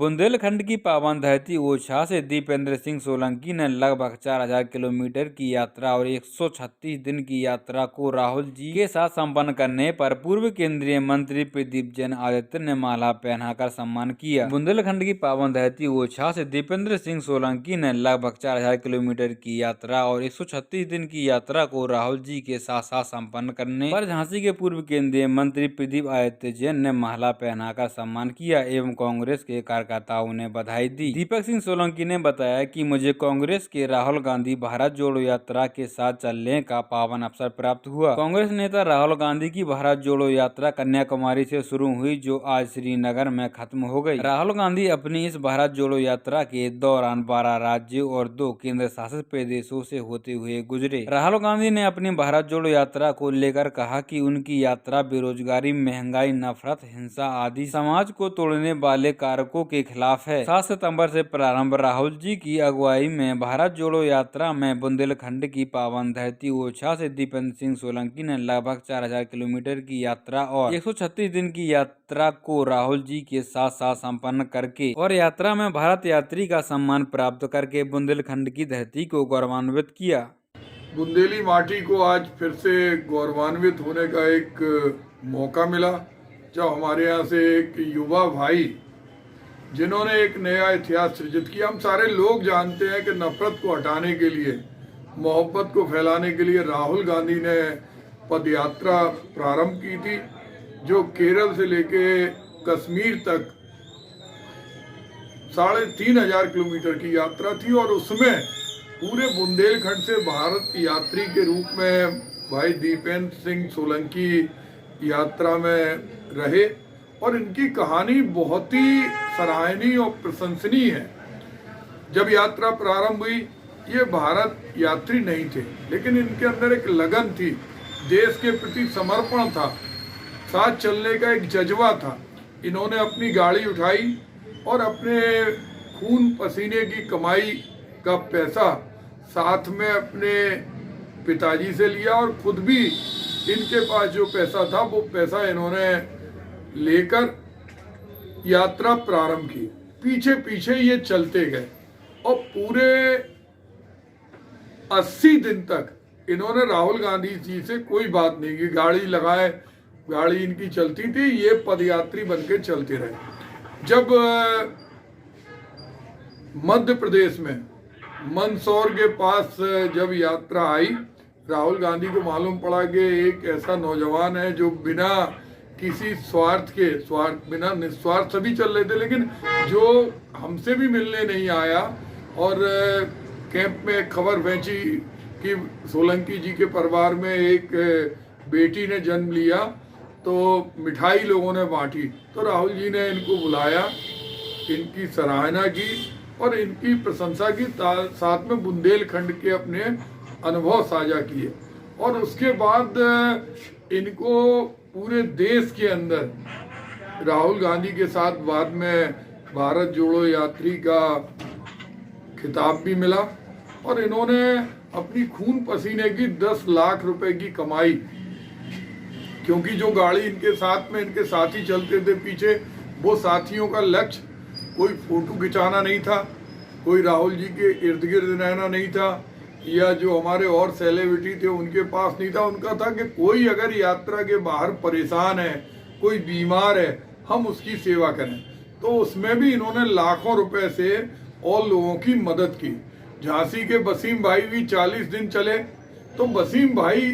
बुंदेलखंड की पावन धरती ओरछा से दीपेंद्र सिंह सोलंकी ने लगभग 4000 किलोमीटर की यात्रा और 136 दिन की यात्रा को राहुल जी के साथ संपन्न करने पर पूर्व केंद्रीय मंत्री प्रदीप जैन आदित्य ने माला पहनाकर सम्मान किया। बुंदेलखंड की पावन धरती ओरछा से दीपेंद्र सिंह सोलंकी ने लगभग 4000 किलोमीटर की यात्रा और 136 दिन की यात्रा को राहुल जी के साथ साथ संपन्न करने पर झांसी के पूर्व केंद्रीय मंत्री प्रदीप आदित्य जैन ने माला पहनाकर सम्मान किया एवं कांग्रेस के कार्यकर्ताओं ने बधाई दी। दीपक सिंह सोलंकी ने बताया कि मुझे कांग्रेस के राहुल गांधी भारत जोड़ो यात्रा के साथ चलने का पावन अवसर प्राप्त हुआ। कांग्रेस नेता राहुल गांधी की भारत जोड़ो यात्रा कन्याकुमारी से शुरू हुई जो आज श्रीनगर में खत्म हो गई। राहुल गांधी अपनी इस भारत जोड़ो यात्रा के दौरान 12 राज्यों और 2 केंद्र शासित प्रदेशों से होते हुए गुजरे। राहुल गांधी ने अपनी भारत जोड़ो यात्रा को लेकर कहा कि उनकी यात्रा बेरोजगारी, महंगाई, नफरत, हिंसा आदि समाज को तोड़ने वाले कारकों के खिलाफ है। 7 सितंबर से प्रारंभ राहुल जी की अगुवाई में भारत जोड़ो यात्रा में बुंदेलखंड की पावन धरती ओरछा से दीपेंद्र सिंह सोलंकी ने लगभग 4000 किलोमीटर की यात्रा और 136 दिन की यात्रा को राहुल जी के साथ साथ संपन्न करके और यात्रा में भारत यात्री का सम्मान प्राप्त करके बुंदेलखंड की धरती को गौरवान्वित किया। बुंदेली माटी को आज फिर से गौरवान्वित होने का एक मौका मिला जब हमारे यहाँ से एक युवा भाई जिन्होंने एक नया इतिहास सृजित किया। हम सारे लोग जानते हैं कि नफरत को हटाने के लिए, मोहब्बत को फैलाने के लिए राहुल गांधी ने पदयात्रा प्रारंभ की थी जो केरल से लेके कश्मीर तक 3500 किलोमीटर की यात्रा थी और उसमें पूरे बुंदेलखंड से भारत यात्री के रूप में भाई दीपेंद्र सिंह सोलंकी यात्रा में रहे और इनकी कहानी बहुत ही सराहनीय और प्रशंसनीय है। जब यात्रा प्रारंभ हुई ये भारत यात्री नहीं थे लेकिन इनके अंदर एक लगन थी, देश के प्रति समर्पण था, साथ चलने का एक जज्बा था। इन्होंने अपनी गाड़ी उठाई और अपने खून पसीने की कमाई का पैसा साथ में अपने पिताजी से लिया और खुद भी इनके पास जो पैसा था वो पैसा इन्होंने लेकर यात्रा प्रारंभ की। पीछे पीछे ये चलते गए और पूरे 80 दिन तक इन्होंने राहुल गांधी जी से कोई बात नहीं की। गाड़ी लगाए, गाड़ी इनकी चलती थी, ये पदयात्री बनके चलते रहे। जब मध्य प्रदेश में मंदसौर के पास जब यात्रा आई, राहुल गांधी को मालूम पड़ा कि एक ऐसा नौजवान है जो बिना किसी बिना निस्वार्थ सभी चल रहे थे लेकिन जो हमसे भी मिलने नहीं आया और कैंप में खबर पहुंची कि सोलंकी जी के परिवार में एक बेटी ने जन्म लिया तो मिठाई लोगों ने बांटी। तो राहुल जी ने इनको बुलाया, इनकी सराहना की और इनकी प्रशंसा की, साथ में बुंदेलखंड के अपने अनुभव साझा किए और उसके बाद इनको पूरे देश के अंदर राहुल गांधी के साथ बाद में भारत जोड़ो यात्री का खिताब भी मिला और इन्होंने अपनी खून पसीने की 10 लाख रुपए की कमाई, क्योंकि जो गाड़ी इनके साथ में इनके साथी चलते थे पीछे, वो साथियों का लक्ष्य कोई फोटो खिंचाना नहीं था, कोई राहुल जी के इर्द गिर्द रहना नहीं था या जो हमारे और सेलिब्रिटी थे उनके पास नहीं था। उनका था कि कोई अगर यात्रा के बाहर परेशान है, कोई बीमार है, हम उसकी सेवा करें। तो उसमें भी इन्होंने लाखों रुपए से और लोगों की मदद की। झांसी के वसीम भाई भी 40 दिन चले तो वसीम भाई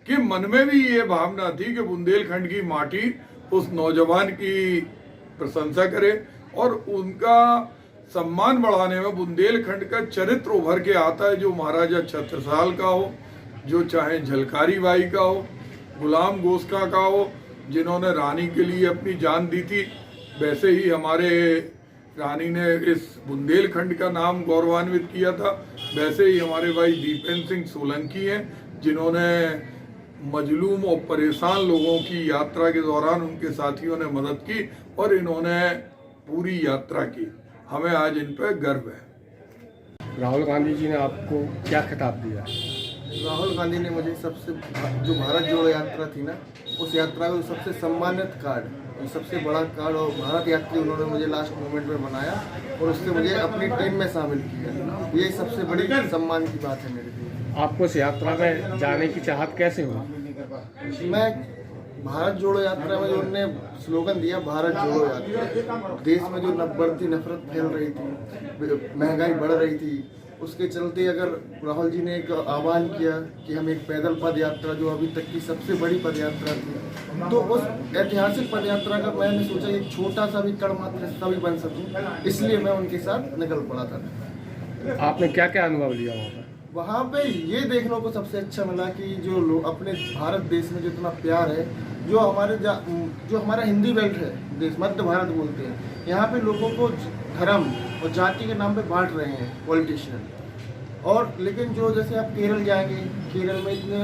के मन में भी ये भावना थी कि बुंदेलखंड की माटी उस नौजवान की प्रशंसा करे और उनका सम्मान बढ़ाने में बुंदेलखंड का चरित्र उभर के आता है, जो महाराजा छत्रसाल का हो, जो चाहे झलकारी बाई का हो, गुलाम गोस्का का हो जिन्होंने रानी के लिए अपनी जान दी थी, वैसे ही हमारे रानी ने इस बुंदेलखंड का नाम गौरवान्वित किया था। वैसे ही हमारे भाई दीपेंद्र सिंह सोलंकी हैं जिन्होंने मजलूम और परेशान लोगों की यात्रा के दौरान उनके साथियों ने मदद की और इन्होंने पूरी यात्रा की। हमें आज इन पर गर्व है। राहुल गांधी जी ने आपको क्या खिताब दिया? राहुल गांधी ने मुझे सबसे, जो भारत जोड़ो यात्रा थी ना, उस यात्रा का सबसे सम्मानित कार्ड सबसे बड़ा कार्ड और भारत यात्री उन्होंने मुझे लास्ट मोमेंट में बनाया और उससे मुझे अपनी टीम में शामिल किया। ये सबसे बड़ी सम्मान की बात है मेरे लिए। आपको इस यात्रा में जाने की चाहत कैसे हुई? मैं भारत जोड़ो यात्रा में जो उन्होंने स्लोगन दिया, भारत जोड़ो यात्रा, देश में जो बढ़ती नफरत फैल रही थी, महंगाई बढ़ रही थी, उसके चलते अगर राहुल जी ने एक आह्वान किया कि हम एक पैदल पद यात्रा, जो अभी तक की सबसे बड़ी पद यात्रा थी, तो उस ऐतिहासिक पद यात्रा का मैंने सोचा एक छोटा सा भी कण मात्र हिस्सा भी बन सकूं, इसलिए मैं उनके साथ निकल पड़ा था। आपने क्या क्या अनुभव लिया वहाँ पर? वहाँ पे ये देखने को सबसे अच्छा मिला कि जो लोग अपने भारत देश में जितना प्यार है, जो हमारा हिंदी बेल्ट है देश, मध्य भारत बोलते हैं, यहाँ पे लोगों को धर्म और जाति के नाम पे बांट रहे हैं पॉलिटिशियन। और लेकिन जो जैसे आप केरल जाएंगे, केरल में इतने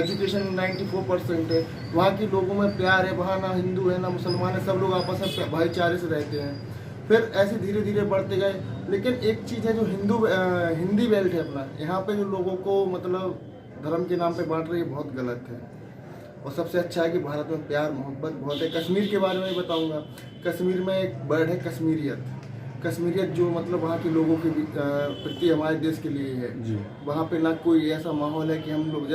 एजुकेशन 94% है, वहाँ के लोगों में प्यार है, वहाँ ना हिंदू है ना मुसलमान है, सब लोग आपस में भाईचारे से रहते हैं। फिर ऐसे धीरे धीरे बढ़ते गए। लेकिन एक चीज़ है जो हिंदी बेल्ट है अपना, यहाँ पे जो लोगों को मतलब धर्म के नाम पे बांट रही है, बहुत गलत है। और सबसे अच्छा है कि भारत में प्यार मोहब्बत बहुत है। कश्मीर के बारे में बताऊंगा, कश्मीर में एक वर्ड है कश्मीरियत। कश्मीरियत जो मतलब वहाँ के लोगों के प्रति हमारे देश के लिए है जी। वहाँ पे ना कोई ऐसा माहौल है कि हम लोग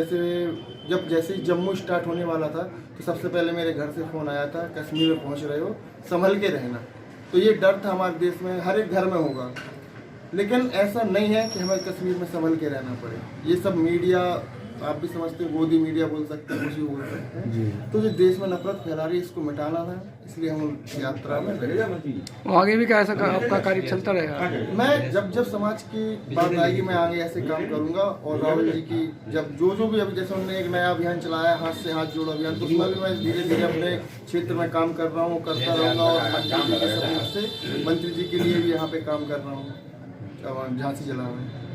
जैसे ही जम्मू स्टार्ट होने वाला था तो सबसे पहले मेरे घर से फ़ोन आया था, कश्मीर में पहुँच रहे हो, संभल के रहना। तो ये डर था हमारे देश में, हर एक घर में होगा। लेकिन ऐसा नहीं है कि हमें कश्मीर में संभल के रहना पड़े। ये सब मीडिया, आप भी समझते हो, गोदी मीडिया बोल सकते हैं, कुछ भी बोल सकते हैं। तो जो देश में नफरत फैला रही है, इसको मिटाना है, इसलिए हम यात्रा में लगे। आगे भी क्या ऐसा आपका कार्य चलता रहेगा? मैं जब समाज की बात आएगी, मैं आगे ऐसे काम करूंगा। और राहुल जी की जब जो भी अभी जैसे उन्होंने एक नया अभियान चलाया, हाथ से हाथ जोड़ो अभियान, तो उसमें भी मैं धीरे धीरे अपने क्षेत्र में काम कर रहा हूँ, करता रहूँगा। और मंत्री जी के सहयोग से मंत्री जी के लिए भी यहाँ पे काम कर रहा हूँ, झांसी जिला में।